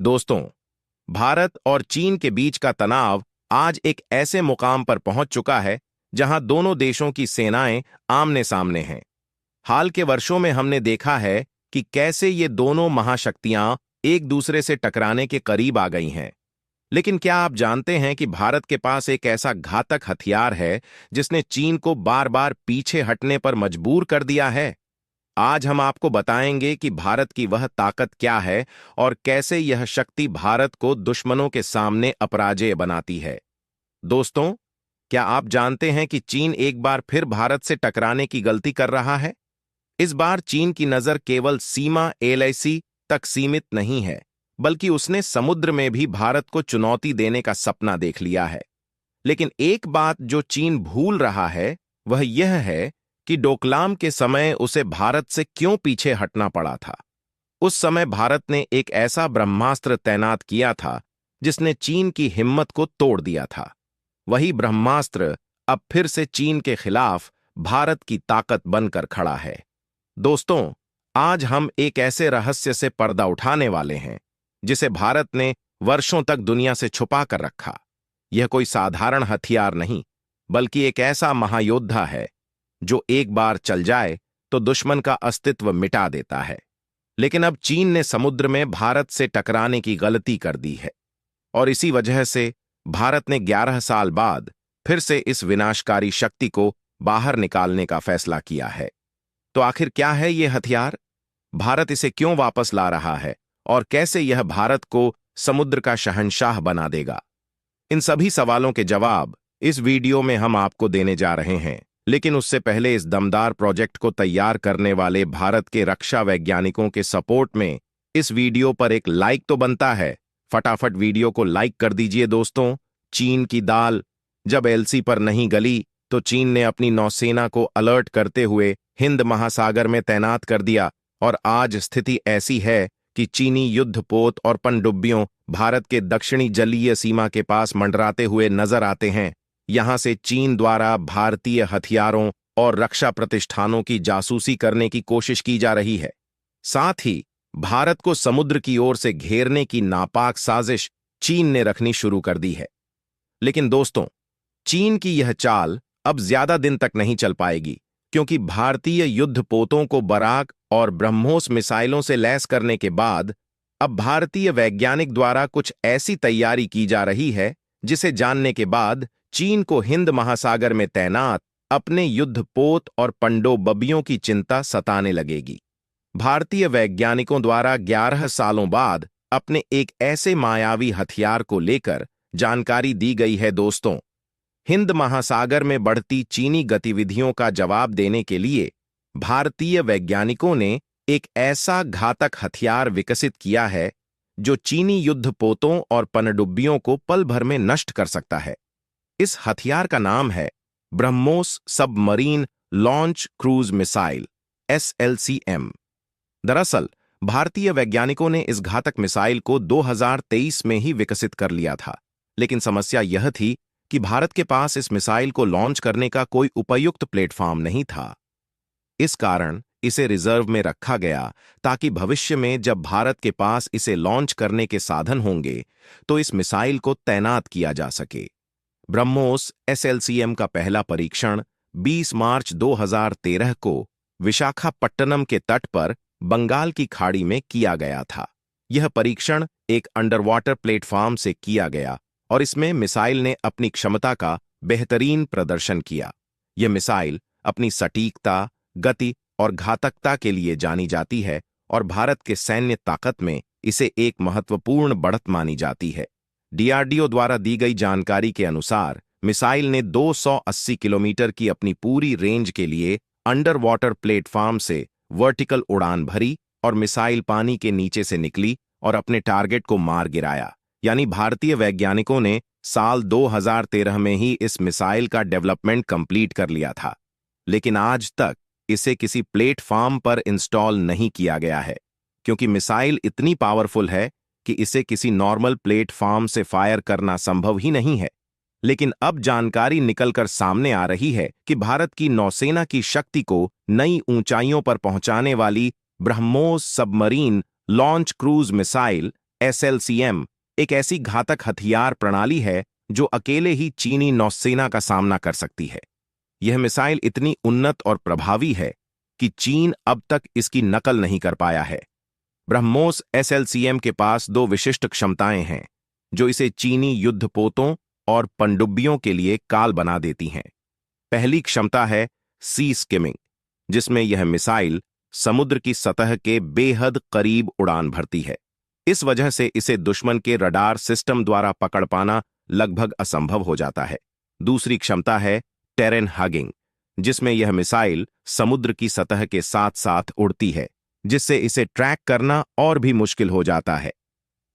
दोस्तों, भारत और चीन के बीच का तनाव आज एक ऐसे मुकाम पर पहुंच चुका है जहां दोनों देशों की सेनाएं आमने सामने हैं। हाल के वर्षों में हमने देखा है कि कैसे ये दोनों महाशक्तियां एक दूसरे से टकराने के करीब आ गई हैं। लेकिन क्या आप जानते हैं कि भारत के पास एक ऐसा घातक हथियार है जिसने चीन को बार बार पीछे हटने पर मजबूर कर दिया है? आज हम आपको बताएंगे कि भारत की वह ताकत क्या है और कैसे यह शक्ति भारत को दुश्मनों के सामने अपराजेय बनाती है। दोस्तों, क्या आप जानते हैं कि चीन एक बार फिर भारत से टकराने की गलती कर रहा है? इस बार चीन की नजर केवल सीमा एलएसी तक सीमित नहीं है, बल्कि उसने समुद्र में भी भारत को चुनौती देने का सपना देख लिया है। लेकिन एक बात जो चीन भूल रहा है वह यह है कि डोकलाम के समय उसे भारत से क्यों पीछे हटना पड़ा था। उस समय भारत ने एक ऐसा ब्रह्मास्त्र तैनात किया था जिसने चीन की हिम्मत को तोड़ दिया था। वही ब्रह्मास्त्र अब फिर से चीन के खिलाफ भारत की ताकत बनकर खड़ा है। दोस्तों, आज हम एक ऐसे रहस्य से पर्दा उठाने वाले हैं जिसे भारत ने वर्षों तक दुनिया से छुपा कर रखा। यह कोई साधारण हथियार नहीं, बल्कि एक ऐसा महायोद्धा है जो एक बार चल जाए तो दुश्मन का अस्तित्व मिटा देता है। लेकिन अब चीन ने समुद्र में भारत से टकराने की गलती कर दी है और इसी वजह से भारत ने 11 साल बाद फिर से इस विनाशकारी शक्ति को बाहर निकालने का फैसला किया है। तो आखिर क्या है यह हथियार? भारत इसे क्यों वापस ला रहा है और कैसे यह भारत को समुद्र का शहंशाह बना देगा? इन सभी सवालों के जवाब इस वीडियो में हम आपको देने जा रहे हैं। लेकिन उससे पहले इस दमदार प्रोजेक्ट को तैयार करने वाले भारत के रक्षा वैज्ञानिकों के सपोर्ट में इस वीडियो पर एक लाइक तो बनता है। फटाफट वीडियो को लाइक कर दीजिए दोस्तों। चीन की दाल जब एलसी पर नहीं गली तो चीन ने अपनी नौसेना को अलर्ट करते हुए हिंद महासागर में तैनात कर दिया और आज स्थिति ऐसी है कि चीनी युद्धपोत और पनडुब्बियों भारत के दक्षिणी जलीय सीमा के पास मंडराते हुए नजर आते हैं। यहां से चीन द्वारा भारतीय हथियारों और रक्षा प्रतिष्ठानों की जासूसी करने की कोशिश की जा रही है। साथ ही भारत को समुद्र की ओर से घेरने की नापाक साजिश चीन ने रखनी शुरू कर दी है। लेकिन दोस्तों, चीन की यह चाल अब ज्यादा दिन तक नहीं चल पाएगी, क्योंकि भारतीय युद्धपोतों को बराक और ब्रह्मोस मिसाइलों से लैस करने के बाद अब भारतीय वैज्ञानिक द्वारा कुछ ऐसी तैयारी की जा रही है जिसे जानने के बाद चीन को हिंद महासागर में तैनात अपने युद्धपोत और पनडुब्बियों की चिंता सताने लगेगी। भारतीय वैज्ञानिकों द्वारा 11 सालों बाद अपने एक ऐसे मायावी हथियार को लेकर जानकारी दी गई है। दोस्तों, हिंद महासागर में बढ़ती चीनी गतिविधियों का जवाब देने के लिए भारतीय वैज्ञानिकों ने एक ऐसा घातक हथियार विकसित किया है जो चीनी युद्धपोतों और पनडुब्बियों को पल भर में नष्ट कर सकता है। इस हथियार का नाम है BrahMos submarine launch cruise missile SLCM। दरअसल भारतीय वैज्ञानिकों ने इस घातक मिसाइल को 2023 में ही विकसित कर लिया था, लेकिन समस्या यह थी कि भारत के पास इस मिसाइल को लॉन्च करने का कोई उपयुक्त प्लेटफॉर्म नहीं था। इस कारण इसे रिजर्व में रखा गया ताकि भविष्य में जब भारत के पास इसे लॉन्च करने के साधन होंगे तो इस मिसाइल को तैनात किया जा सके। ब्रह्मोस SLCM का पहला परीक्षण 20 मार्च 2013 को विशाखापट्टनम के तट पर बंगाल की खाड़ी में किया गया था। यह परीक्षण एक अंडरवाटर प्लेटफॉर्म से किया गया और इसमें मिसाइल ने अपनी क्षमता का बेहतरीन प्रदर्शन किया। यह मिसाइल अपनी सटीकता, गति और घातकता के लिए जानी जाती है और भारत के सैन्य ताकत में इसे एक महत्वपूर्ण बढ़त मानी जाती है। DRDO द्वारा दी गई जानकारी के अनुसार मिसाइल ने 280 किलोमीटर की अपनी पूरी रेंज के लिए अंडर वाटर प्लेटफॉर्म से वर्टिकल उड़ान भरी और मिसाइल पानी के नीचे से निकली और अपने टारगेट को मार गिराया। यानी भारतीय वैज्ञानिकों ने साल 2013 में ही इस मिसाइल का डेवलपमेंट कंप्लीट कर लिया था, लेकिन आज तक इसे किसी प्लेटफॉर्म पर इंस्टॉल नहीं किया गया है, क्योंकि मिसाइल इतनी पावरफुल है कि इसे किसी नॉर्मल प्लेटफॉर्म से फायर करना संभव ही नहीं है। लेकिन अब जानकारी निकलकर सामने आ रही है कि भारत की नौसेना की शक्ति को नई ऊंचाइयों पर पहुंचाने वाली BrahMos submarine launch cruise missile SLCM एक ऐसी घातक हथियार प्रणाली है जो अकेले ही चीनी नौसेना का सामना कर सकती है। यह मिसाइल इतनी उन्नत और प्रभावी है कि चीन अब तक इसकी नकल नहीं कर पाया है। ब्रह्मोस SLCM के पास दो विशिष्ट क्षमताएं हैं जो इसे चीनी युद्धपोतों और पनडुब्बियों के लिए काल बना देती हैं। पहली क्षमता है सी स्किमिंग, जिसमें यह मिसाइल समुद्र की सतह के बेहद करीब उड़ान भरती है। इस वजह से इसे दुश्मन के रडार सिस्टम द्वारा पकड़ पाना लगभग असंभव हो जाता है। दूसरी क्षमता है टेरेन हगिंग, जिसमें यह मिसाइल समुद्र की सतह के साथ साथ उड़ती है, जिससे इसे ट्रैक करना और भी मुश्किल हो जाता है।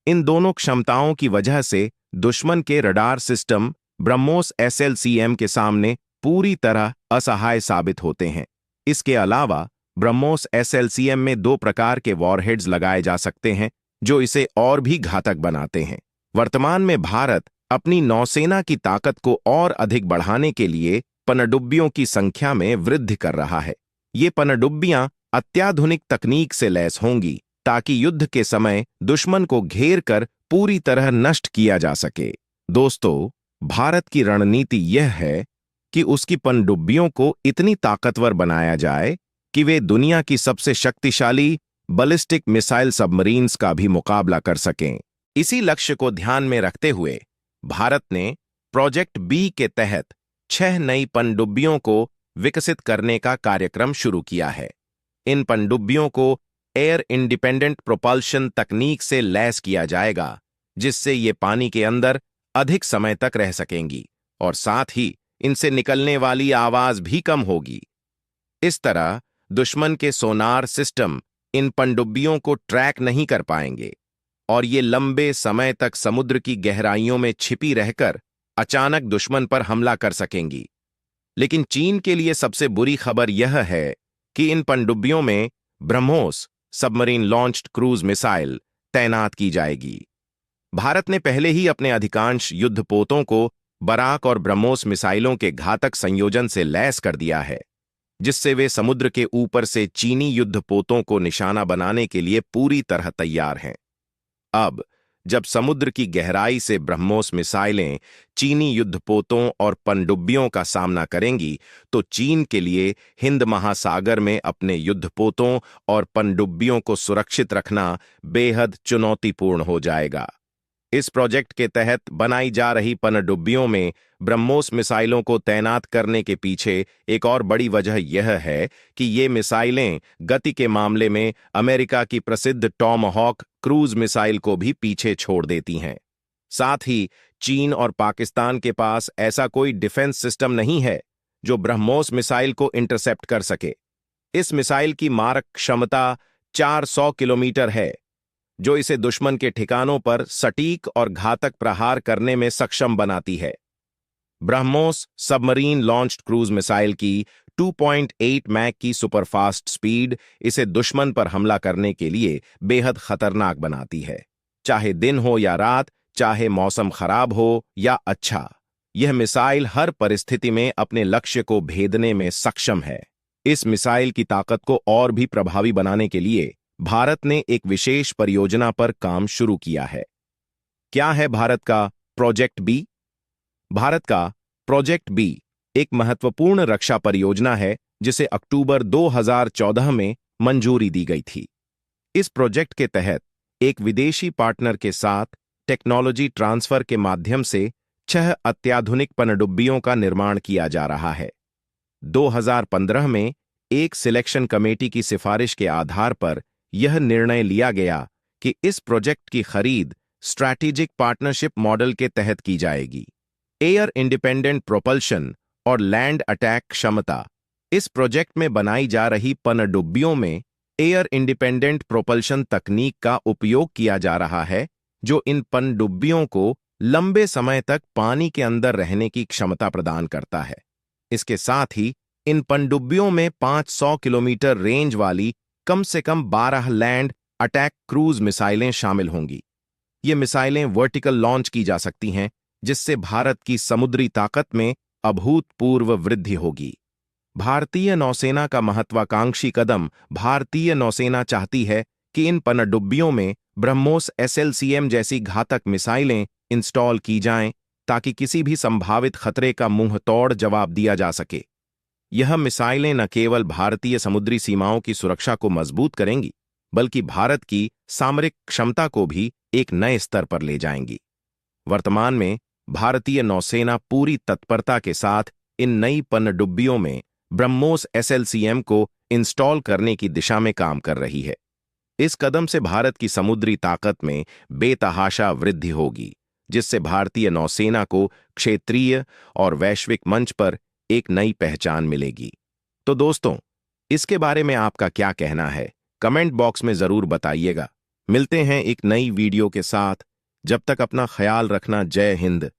इन दोनों क्षमताओं की वजह से दुश्मन के रडार सिस्टम ब्रह्मोस SLCM के सामने पूरी तरह असहाय साबित होते हैं। इसके अलावा ब्रह्मोस SLCM में दो प्रकार के वॉरहेड्स लगाए जा सकते हैं जो इसे और भी घातक बनाते हैं। वर्तमान में भारत अपनी नौसेना की ताकत को और अधिक बढ़ाने के लिए पनडुब्बियों की संख्या में वृद्धि कर रहा है। ये पनडुब्बियां अत्याधुनिक तकनीक से लैस होंगी ताकि युद्ध के समय दुश्मन को घेर कर पूरी तरह नष्ट किया जा सके। दोस्तों, भारत की रणनीति यह है कि उसकी पनडुब्बियों को इतनी ताकतवर बनाया जाए कि वे दुनिया की सबसे शक्तिशाली बैलिस्टिक मिसाइल सबमरीन्स का भी मुकाबला कर सकें। इसी लक्ष्य को ध्यान में रखते हुए भारत ने प्रोजेक्ट बी के तहत 6 नई पनडुब्बियों को विकसित करने का कार्यक्रम शुरू किया है। इन पनडुब्बियों को एयर इंडिपेंडेंट प्रोपल्शन तकनीक से लैस किया जाएगा, जिससे ये पानी के अंदर अधिक समय तक रह सकेंगी और साथ ही इनसे निकलने वाली आवाज भी कम होगी। इस तरह दुश्मन के सोनार सिस्टम इन पनडुब्बियों को ट्रैक नहीं कर पाएंगे और ये लंबे समय तक समुद्र की गहराइयों में छिपी रहकर अचानक दुश्मन पर हमला कर सकेंगी। लेकिन चीन के लिए सबसे बुरी खबर यह है कि इन पनडुब्बियों में BrahMos submarine launched cruise missile तैनात की जाएगी। भारत ने पहले ही अपने अधिकांश युद्धपोतों को बराक और ब्रह्मोस मिसाइलों के घातक संयोजन से लैस कर दिया है, जिससे वे समुद्र के ऊपर से चीनी युद्धपोतों को निशाना बनाने के लिए पूरी तरह तैयार हैं। अब जब समुद्र की गहराई से ब्रह्मोस मिसाइलें चीनी युद्धपोतों और पनडुब्बियों का सामना करेंगी, तो चीन के लिए हिंद महासागर में अपने युद्धपोतों और पनडुब्बियों को सुरक्षित रखना बेहद चुनौतीपूर्ण हो जाएगा। इस प्रोजेक्ट के तहत बनाई जा रही पनडुब्बियों में ब्रह्मोस मिसाइलों को तैनात करने के पीछे एक और बड़ी वजह यह है कि ये मिसाइलें गति के मामले में अमेरिका की प्रसिद्ध टॉमहॉक क्रूज मिसाइल को भी पीछे छोड़ देती हैं। साथ ही चीन और पाकिस्तान के पास ऐसा कोई डिफेंस सिस्टम नहीं है जो ब्रह्मोस मिसाइल को इंटरसेप्ट कर सके। इस मिसाइल की मारक क्षमता 400 किलोमीटर है, जो इसे दुश्मन के ठिकानों पर सटीक और घातक प्रहार करने में सक्षम बनाती है। BrahMos submarine launched cruise missile की 2.8 मैक की सुपरफास्ट स्पीड इसे दुश्मन पर हमला करने के लिए बेहद खतरनाक बनाती है। चाहे दिन हो या रात, चाहे मौसम खराब हो या अच्छा, यह मिसाइल हर परिस्थिति में अपने लक्ष्य को भेदने में सक्षम है। इस मिसाइल की ताकत को और भी प्रभावी बनाने के लिए भारत ने एक विशेष परियोजना पर काम शुरू किया है। क्या है भारत का प्रोजेक्ट बी? भारत का प्रोजेक्ट बी एक महत्वपूर्ण रक्षा परियोजना है जिसे अक्टूबर 2014 में मंजूरी दी गई थी। इस प्रोजेक्ट के तहत एक विदेशी पार्टनर के साथ टेक्नोलॉजी ट्रांसफर के माध्यम से 6 अत्याधुनिक पनडुब्बियों का निर्माण किया जा रहा है। 2015 में एक सिलेक्शन कमेटी की सिफारिश के आधार पर यह निर्णय लिया गया कि इस प्रोजेक्ट की खरीद स्ट्रैटेजिक पार्टनरशिप मॉडल के तहत की जाएगी। एयर इंडिपेंडेंट प्रोपल्शन और लैंड अटैक क्षमता। इस प्रोजेक्ट में बनाई जा रही पनडुब्बियों में एयर इंडिपेंडेंट प्रोपल्शन तकनीक का उपयोग किया जा रहा है, जो इन पनडुब्बियों को लंबे समय तक पानी के अंदर रहने की क्षमता प्रदान करता है। इसके साथ ही इन पनडुब्बियों में 500 किलोमीटर रेंज वाली कम से कम 12 लैंड अटैक क्रूज मिसाइलें शामिल होंगी। ये मिसाइलें वर्टिकल लॉन्च की जा सकती हैं, जिससे भारत की समुद्री ताकत में अभूतपूर्व वृद्धि होगी। भारतीय नौसेना का महत्वाकांक्षी कदम। भारतीय नौसेना चाहती है कि इन पनडुब्बियों में ब्रह्मोस एसएलसीएम जैसी घातक मिसाइलें इंस्टॉल की जाएं ताकि किसी भी संभावित खतरे का मुंह तोड़ जवाब दिया जा सके। यह मिसाइलें न केवल भारतीय समुद्री सीमाओं की सुरक्षा को मजबूत करेंगी, बल्कि भारत की सामरिक क्षमता को भी एक नए स्तर पर ले जाएंगी। वर्तमान में भारतीय नौसेना पूरी तत्परता के साथ इन नई पनडुब्बियों में ब्रह्मोस एसएलसीएम को इंस्टॉल करने की दिशा में काम कर रही है। इस कदम से भारत की समुद्री ताकत में बेतहाशा वृद्धि होगी, जिससे भारतीय नौसेना को क्षेत्रीय और वैश्विक मंच पर एक नई पहचान मिलेगी। तो दोस्तों, इसके बारे में आपका क्या कहना है? कमेंट बॉक्स में जरूर बताइएगा। मिलते हैं एक नई वीडियो के साथ। जब तक अपना ख्याल रखना। जय हिंद।